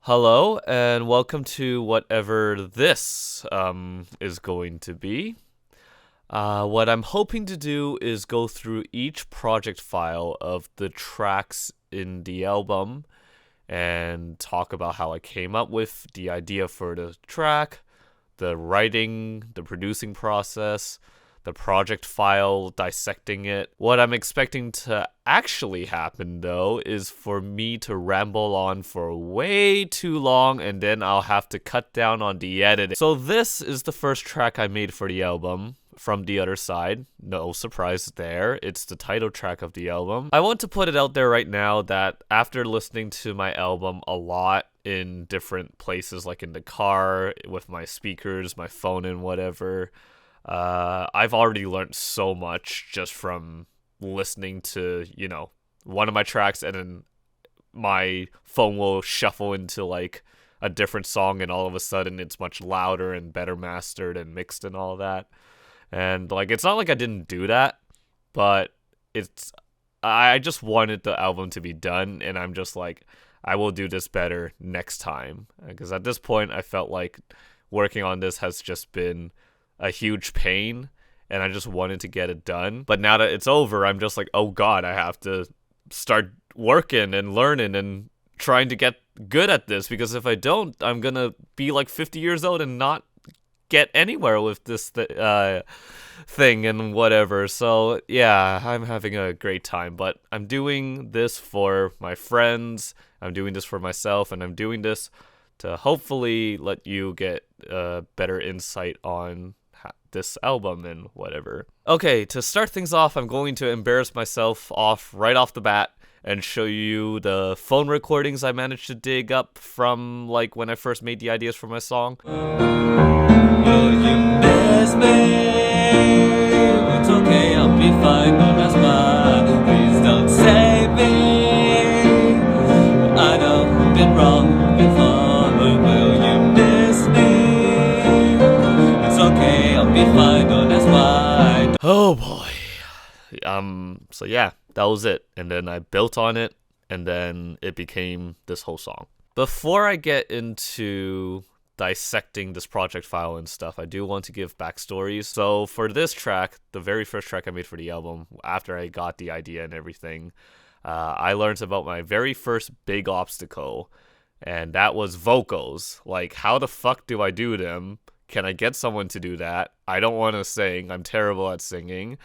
Hello, and welcome to whatever this is going to be. What I'm hoping to do is go through each project file of the tracks in the album and talk about how I came up with the idea for the track, the writing, the producing process, the project file, dissecting it. What I'm expecting to actually happen, though, is for me to ramble on for way too long, and then I'll have to cut down on the editing. So this is the first track I made for the album, From the Other Side. No surprise there. It's the title track of the album. I want to put it out there right now that after listening to my album a lot in different places, like in the car, with my speakers, my phone, and whatever, I've already learned so much just from listening to, one of my tracks, and then my phone will shuffle into like a different song, and all of a sudden it's much louder and better mastered and mixed and all that. And like, it's not like I didn't do that, but I just wanted the album to be done, and I'm just like, I will do this better next time. Because at this point, I felt like working on this has just been a huge pain, and I just wanted to get it done. But now that it's over, I'm just like, oh god, I have to start working and learning and trying to get good at this, because if I don't, I'm gonna be like 50 years old and not get anywhere with this thing and whatever. So yeah, I'm having a great time, but I'm doing this for my friends, I'm doing this for myself, and I'm doing this to hopefully let you get better insight on this album and whatever. Okay, to start things off, I'm going to embarrass myself right off the bat and show you the phone recordings I managed to dig up from like when I first made the ideas for my song. Will you miss me? It's okay, I'll be fine, no, that's fine. Please don't save me. I know I've been wrong before, but will you miss me? It's okay, I'll be fine, no, that's fine. Oh boy. So yeah, that was it. And then I built on it, and then it became this whole song. Before I get into dissecting this project file and stuff, I do want to give backstories. So for this track, the very first track I made for the album, after I got the idea and everything, I learned about my very first big obstacle, and that was vocals. Like, how the fuck do I do them? Can I get someone to do that? I don't want to sing. I'm terrible at singing.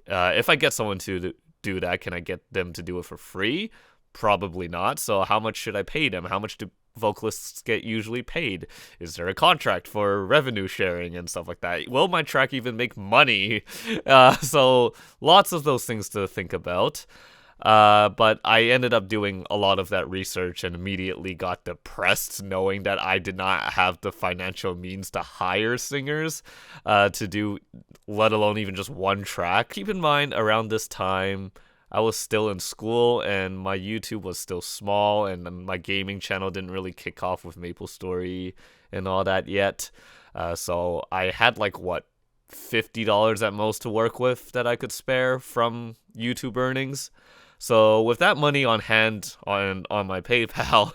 If I get someone to do that, can I get them to do it for free? Probably not. So how much should I pay them? How much do vocalists get usually paid? Is there a contract for revenue sharing and stuff like that? Will my track even make money? So lots of those things to think about. But I ended up doing a lot of that research and immediately got depressed knowing that I did not have the financial means to hire singers to do, let alone even just one track. Keep in mind, around this time, I was still in school, and my YouTube was still small, and my gaming channel didn't really kick off with MapleStory and all that yet. So I had like, $50 at most to work with that I could spare from YouTube earnings. So with that money on hand on my PayPal,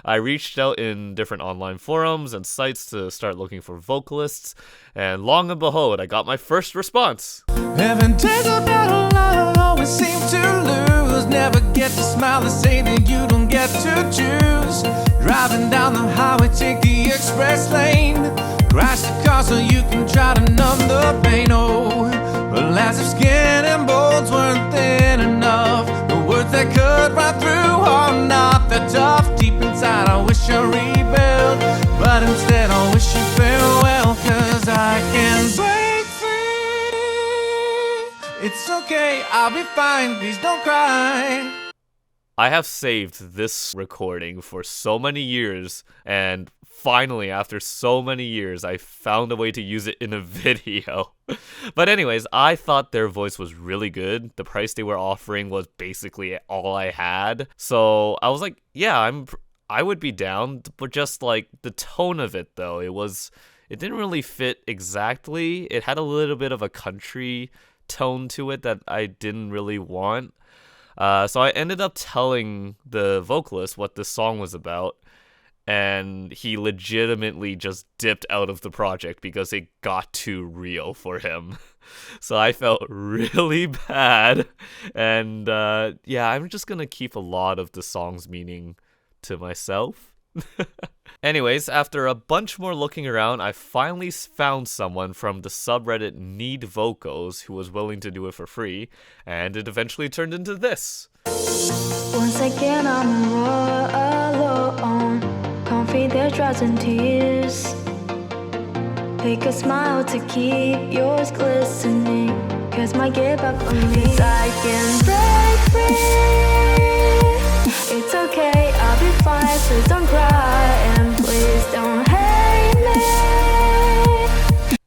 I reached out in different online forums and sites to start looking for vocalists, and long and behold, I got my first response. Every day's a battle, I always seem to lose. Never get to smile the same, and you don't get to choose. Driving down the highway, take the express lane. Crash the car so you can try to numb the pain. Oh, but as if skin and bones weren't thin enough, the words that could run through are not that tough. Deep inside I wish I rebuilt, but instead I wish you farewell. Cause I can break free. It's okay, I'll be fine, please don't cry. I have saved this recording for so many years, and finally, after so many years, I found a way to use it in a video. But anyways, I thought their voice was really good. The price they were offering was basically all I had. So I was like, yeah, I would be down, but just like the tone of it though, it didn't really fit exactly. It had a little bit of a country tone to it that I didn't really want. So I ended up telling the vocalist what this song was about, and he legitimately just dipped out of the project because it got too real for him. So I felt really bad, and yeah, I'm just gonna keep a lot of the song's meaning to myself. Anyways, after a bunch more looking around, I finally found someone from the subreddit Need Vocals who was willing to do it for free, and it eventually turned into this. Once again I'm all alone, comfy their drops and tears. Fake a smile to keep yours glistening, cause my give up on me. I can break free. It's okay, I'll be fine, please don't cry, and please don't hate me.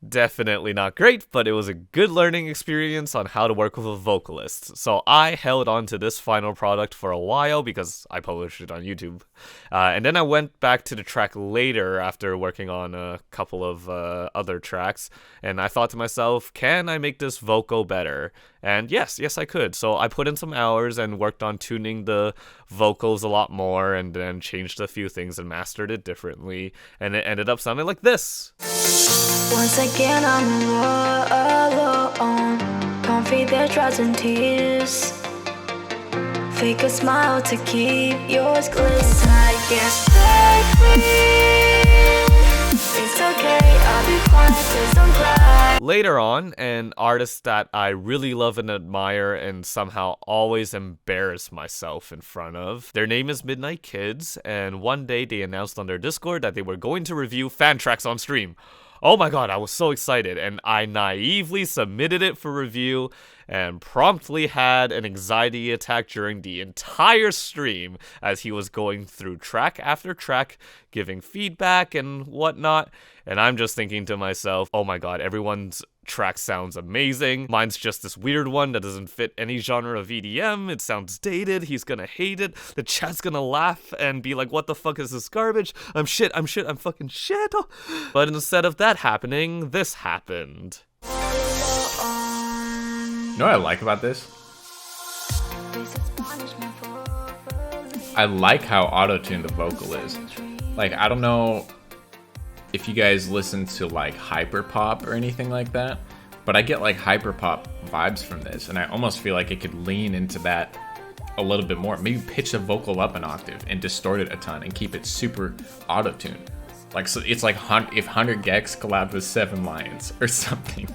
Definitely not great, but it was a good learning experience on how to work with a vocalist. So I held on to this final product for a while because I published it on YouTube. And then I went back to the track later after working on a couple of other tracks. And I thought to myself, can I make this vocal better? And yes, I could. So I put in some hours and worked on tuning the vocals a lot more, and then changed a few things and mastered it differently. And it ended up sounding like this. Once again I'm all alone, comfy their drops and tears. Fake a smile to keep yours glisten. I guess break free. It's okay, I'll be fine, please don't cry. Later on, an artist that I really love and admire and somehow always embarrass myself in front of. Their name is Midnight Kids, and one day they announced on their Discord that they were going to review fan tracks on stream. Oh my god, I was so excited, and I naively submitted it for review and promptly had an anxiety attack during the entire stream as he was going through track after track, giving feedback and whatnot, and I'm just thinking to myself, oh my god, everyone's track sounds amazing. Mine's just this weird one that doesn't fit any genre of EDM. It sounds dated. He's gonna hate it. The chat's gonna laugh and be like, what the fuck is this garbage? I'm fucking shit. But instead of that happening, this happened. You know what I like about this? I like how auto-tuned the vocal is. Like, I don't know if you guys listen to like hyperpop or anything like that, but I get like hyperpop vibes from this, and I almost feel like it could lean into that a little bit more. Maybe pitch the vocal up an octave and distort it a ton and keep it super auto-tuned. Like, so it's like if 100 Gex collabed with 7 Lions or something.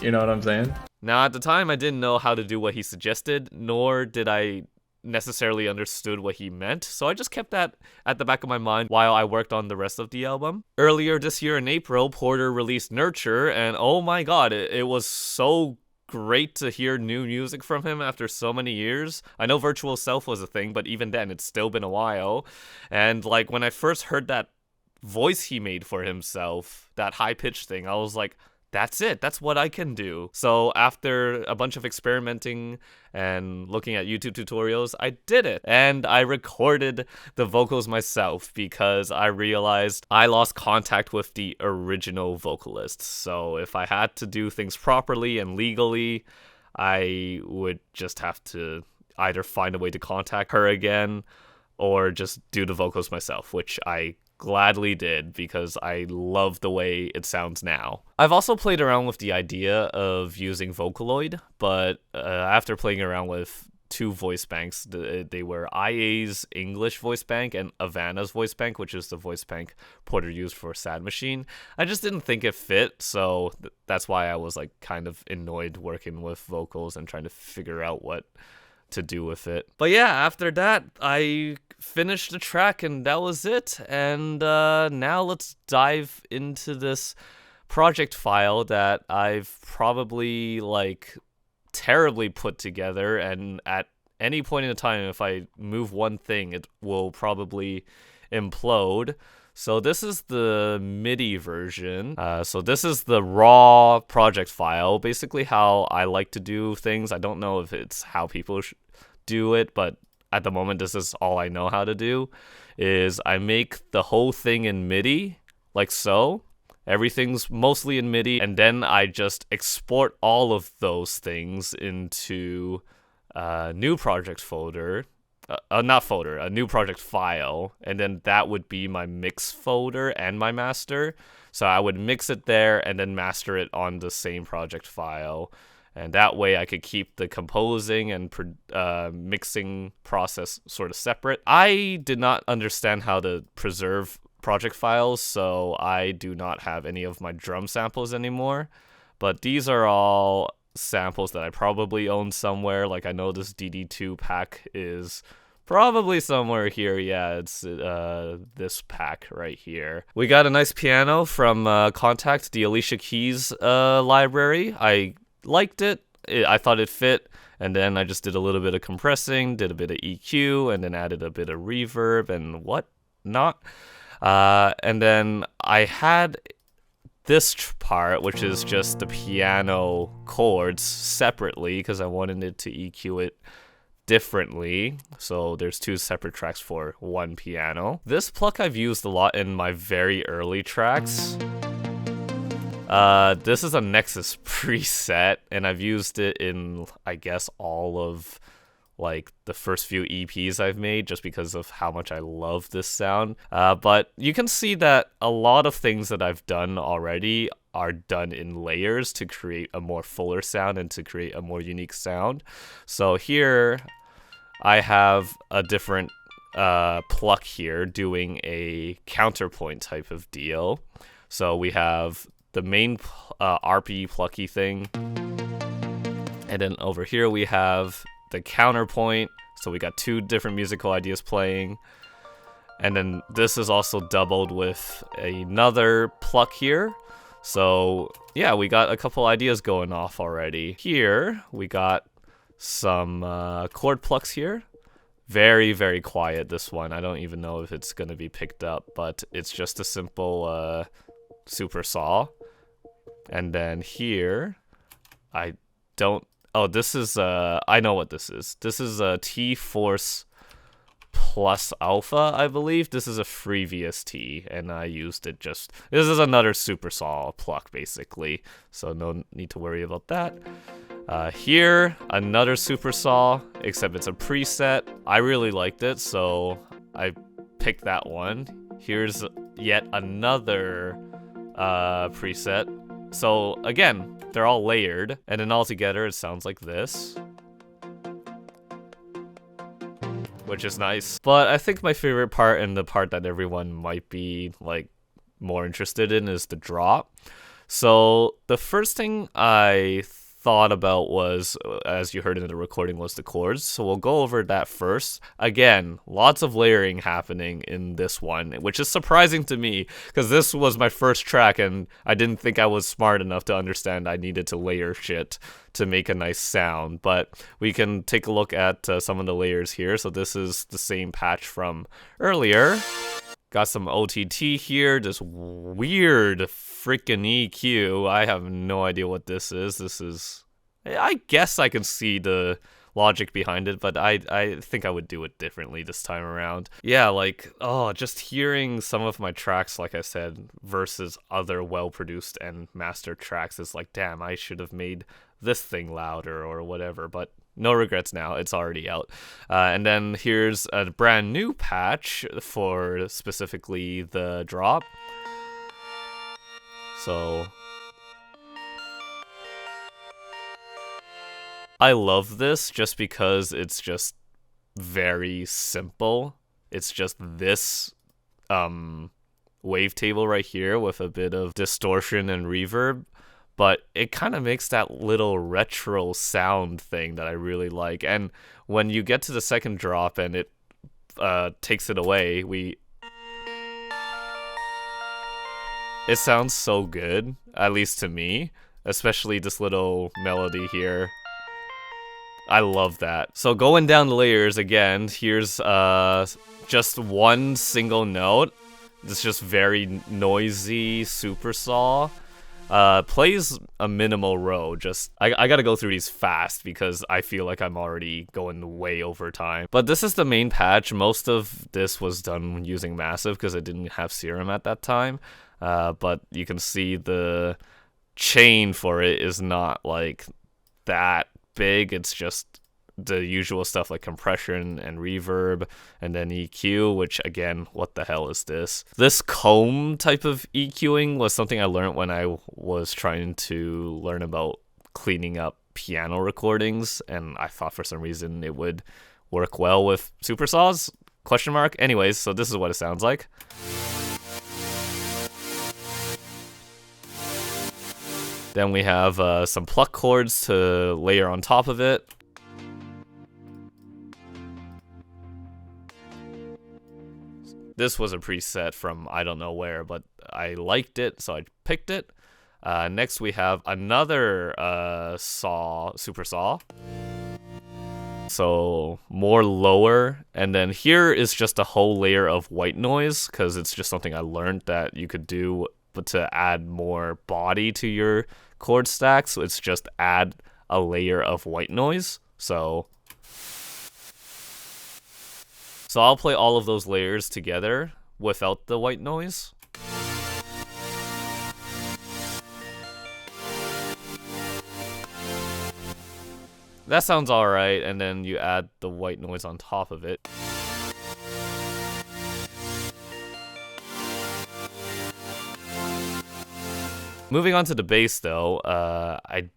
You know what I'm saying? Now, at the time, I didn't know how to do what he suggested, nor did I necessarily understood what he meant, so I just kept that at the back of my mind while I worked on the rest of the album. Earlier this year in April, Porter released Nurture, and oh my god, it was so great to hear new music from him after so many years. I know Virtual Self was a thing, but even then, it's still been a while. And like, when I first heard that voice he made for himself, that high-pitched thing, I was like, that's it. That's what I can do. So after a bunch of experimenting and looking at YouTube tutorials, I did it. And I recorded the vocals myself because I realized I lost contact with the original vocalist. So if I had to do things properly and legally, I would just have to either find a way to contact her again or just do the vocals myself, which I gladly did because I love the way it sounds now. I've also played around with the idea of using Vocaloid, but after playing around with 2 voice banks, they were IA's English voice bank and Ivana's voice bank, which is the voice bank Porter used for Sad Machine. I just didn't think it fit, so that's why I was like kind of annoyed working with vocals and trying to figure out what to do with it. But yeah, after that, I finished the track and that was it. And now let's dive into this project file that I've probably like terribly put together, and at any point in time, if I move one thing, it will probably implode. So this is the MIDI version. So this is the raw project file, basically how I like to do things. I don't know if it's how people do it, but at the moment, this is all I know how to do, is I make the whole thing in MIDI, like so. Everything's mostly in MIDI, and then I just export all of those things into a new project folder. not folder, a new project file, and then that would be my mix folder and my master. So I would mix it there and then master it on the same project file. And that way I could keep the composing and mixing process sort of separate. I did not understand how to preserve project files, so I do not have any of my drum samples anymore. But these are all samples that I probably own somewhere. Like I know this DD2 pack is probably somewhere here. Yeah, it's this pack right here. We got a nice piano from Contact, the Alicia Keys library. I liked it. I thought it fit. And then I just did a little bit of compressing, did a bit of EQ, and then added a bit of reverb and whatnot. And then I had this part, which is just the piano chords separately because I wanted it to EQ it differently. So there's 2 separate tracks for one piano. This pluck I've used a lot in my very early tracks. This is a Nexus preset, and I've used it in, I guess, all of like the first few EPs I've made just because of how much I love this sound. But you can see that a lot of things that I've done already are done in layers to create a more fuller sound and to create a more unique sound. So here I have a different pluck here doing a counterpoint type of deal. So we have the main RP plucky thing, and then over here we have the counterpoint. So we got 2 different musical ideas playing, and then this is also doubled with another pluck here. So yeah, we got a couple ideas going off already. Here we got some chord plucks here. Very, very quiet, this one. I don't even know if it's gonna be picked up, but it's just a simple super saw. And then here, I don't... Oh, this is... I know what this is. This is a T-Force Plus Alpha, I believe. This is a free VST, and I used it just... This is another super saw pluck, basically. So no need to worry about that. Here, another super saw, except it's a preset. I really liked it, so I picked that one. Here's yet another preset. So again, they're all layered, and then all together it sounds like this, which is nice. But I think my favorite part, and the part that everyone might be like more interested in, is the drop. So the first thing I thought about was, as you heard in the recording, was the chords. So we'll go over that first. Again, lots of layering happening in this one, which is surprising to me because this was my first track and I didn't think I was smart enough to understand I needed to layer shit to make a nice sound. But we can take a look at some of the layers here. So this is the same patch from earlier. Got some OTT here, this weird freaking EQ. I have no idea what this is. This is... I guess I can see the logic behind it, but I think I would do it differently this time around. Yeah, like, oh, just hearing some of my tracks, like I said, versus other well-produced and mastered tracks is like, damn, I should have made this thing louder or whatever, but no regrets now. It's already out. And then here's a brand new patch for specifically the drop. So I love this just because it's just very simple. It's just this wavetable right here with a bit of distortion and reverb. But it kind of makes that little retro sound thing that I really like. And when you get to the second drop and it takes it away, it sounds so good, at least to me. Especially this little melody here. I love that. So going down the layers again, here's just one single note. It's just very noisy super saw. Plays a minimal row. Just I gotta go through these fast because I feel like I'm already going way over time. But this is the main patch. Most of this was done using Massive because I didn't have Serum at that time. But you can see the chain for it is not like that big. It's just the usual stuff like compression and reverb, and then EQ, which again, what the hell is this? This comb type of EQing was something I learned when I was trying to learn about cleaning up piano recordings, and I thought for some reason it would work well with supersaws? Question mark. Anyways, so this is what it sounds like. Then we have some pluck chords to layer on top of it. This was a preset from I don't know where, but I liked it, so I picked it. Next we have another super saw. So more lower, and then here is just a whole layer of white noise, because it's just something I learned that you could do but to add more body to your chord stack. So it's just add a layer of white noise. So I'll play all of those layers together without the white noise. That sounds alright, and then you add the white noise on top of it. Moving on to the bass though, I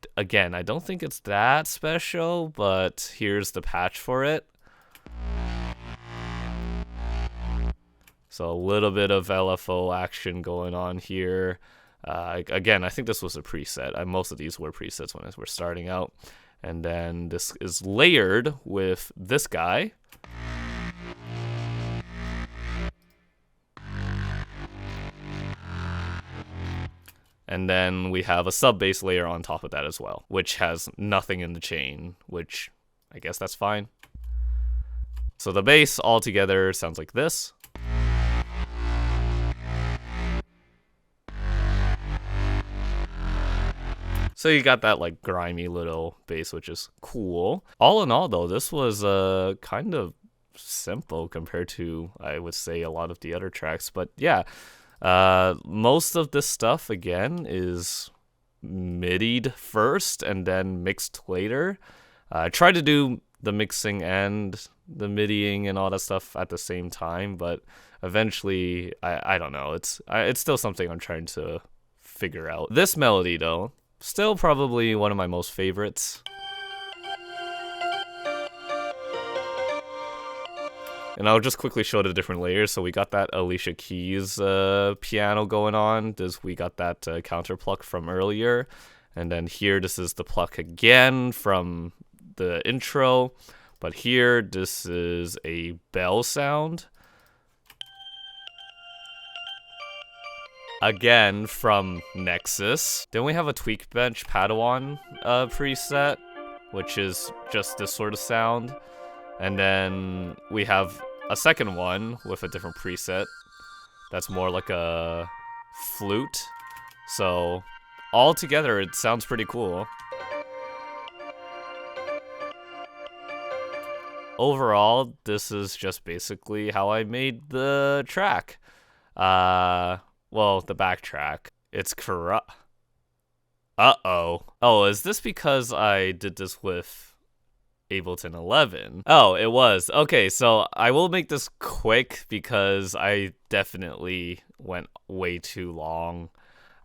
don't think it's that special, but here's the patch for it. So a little bit of LFO action going on here. Again, I think this was a preset. Most of these were presets when we're starting out. And then this is layered with this guy. And then we have a sub bass layer on top of that as well, which has nothing in the chain, which I guess that's fine. So the bass all together sounds like this. So you got that like grimy little bass, which is cool. All in all though, this was kind of simple compared to, I would say, a lot of the other tracks. But yeah, most of this stuff again is midied first and then mixed later. I tried to do the mixing and the midiing and all that stuff at the same time, but eventually I don't know, it's still something I'm trying to figure out. This melody though, still probably one of my most favorites. And I'll just quickly show the different layers. So we got that Alicia Keys piano going on. We got that counter pluck from earlier. And then here, this is the pluck again from the intro. But here, this is a bell sound. Again from Nexus. Then we have a Tweak Bench Padawan preset, which is just this sort of sound. And then we have a second one with a different preset that's more like a flute. So all together, it sounds pretty cool. Overall, this is just basically how I made the track. Well, the backtrack. It's corrupt. Uh-oh. Oh, is this because I did this with Ableton 11? Oh, it was. Okay, so I will make this quick because I definitely went way too long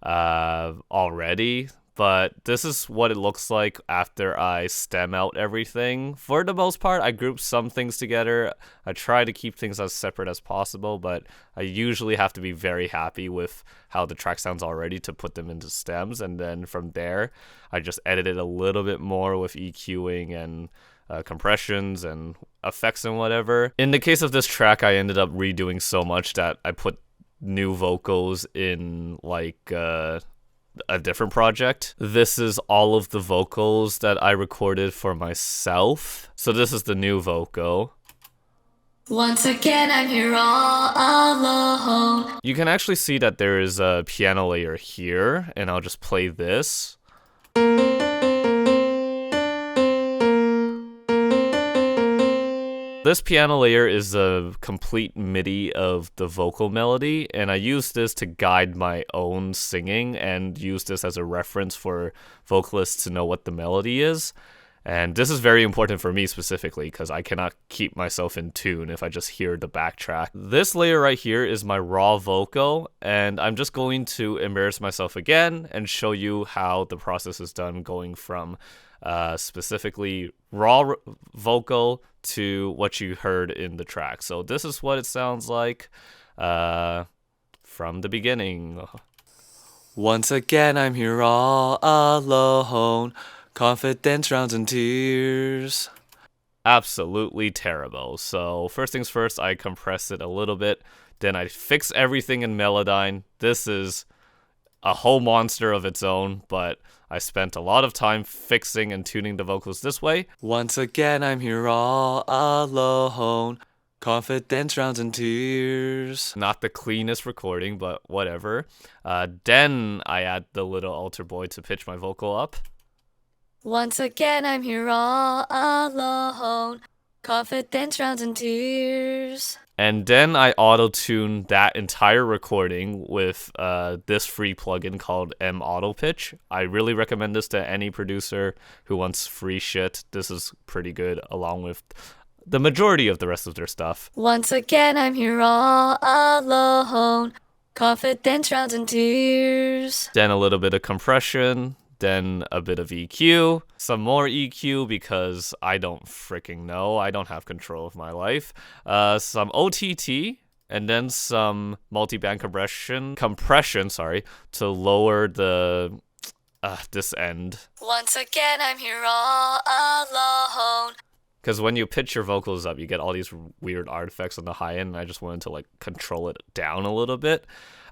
already. But this is what it looks like after I stem out everything. For the most part, I group some things together. I try to keep things as separate as possible, but I usually have to be very happy with how the track sounds already to put them into stems. And then from there, I just edit it a little bit more with EQing and compressions and effects and whatever. In the case of this track, I ended up redoing so much that I put new vocals in like a different project. This is all of the vocals that I recorded for myself. So this is the new vocal. Once again, I'm here all alone. You can actually see that there is a piano layer here, and I'll just play this. This piano layer is a complete MIDI of the vocal melody, and I use this to guide my own singing and use this as a reference for vocalists to know what the melody is. And this is very important for me specifically because I cannot keep myself in tune if I just hear the backtrack. This layer right here is my raw vocal, and I'm just going to embarrass myself again and show you how the process is done, going from specifically raw vocal to what you heard in the track. So this is what it sounds like from the beginning. Once again, I'm here all alone. Confidence drowns in tears. Absolutely terrible. So first things first, I compress it a little bit. Then I fix everything in Melodyne. This is a whole monster of its own, but I spent a lot of time fixing and tuning the vocals this way. Once again, I'm here all alone. Confidence drowns in tears. Not the cleanest recording, but whatever. Then I add the little altar boy to pitch my vocal up. Once again, I'm here all alone. Confidence drowns in tears. And then I auto-tune that entire recording with this free plugin called Auto Pitch. I really recommend this to any producer who wants free shit. This is pretty good, along with the majority of the rest of their stuff. Once again, I'm here all alone. Confidence drowns in tears. Then a little bit of compression. Then a bit of EQ, some more EQ because I don't freaking know. I don't have control of my life. Some OTT, and then some multi-band compression, to lower the this end. Once again, I'm here all alone. Because when you pitch your vocals up, you get all these weird artifacts on the high end, and I just wanted to like control it down a little bit.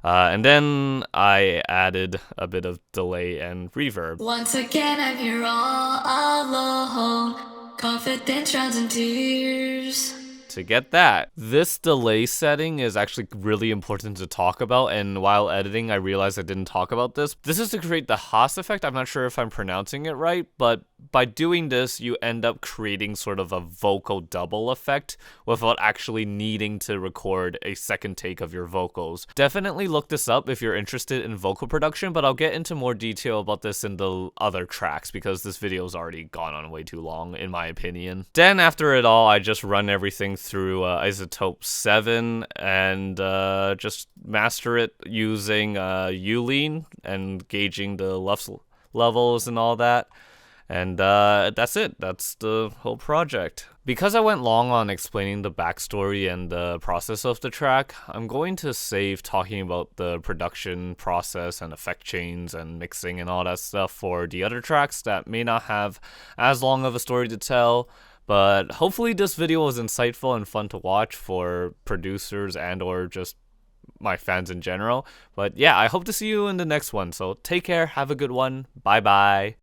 And then I added a bit of delay and reverb. Once again, I'm here all alone. Confidence drowns in tears. To get that, this delay setting is actually really important to talk about, and while editing I realized I didn't talk about this. This is to create the Haas effect. I'm not sure if I'm pronouncing it right, but by doing this you end up creating sort of a vocal double effect without actually needing to record a second take of your vocals. Definitely look this up if you're interested in vocal production, but I'll get into more detail about this in the other tracks because this video's already gone on way too long in my opinion. Then after it all, I just run everything through Isotope 7 and just master it using Ulean and gauging the levels and all that. And that's it. That's the whole project. Because I went long on explaining the backstory and the process of the track, I'm going to save talking about the production process and effect chains and mixing and all that stuff for the other tracks that may not have as long of a story to tell. But hopefully this video was insightful and fun to watch for producers and or just my fans in general. But yeah, I hope to see you in the next one. So take care, have a good one, bye bye.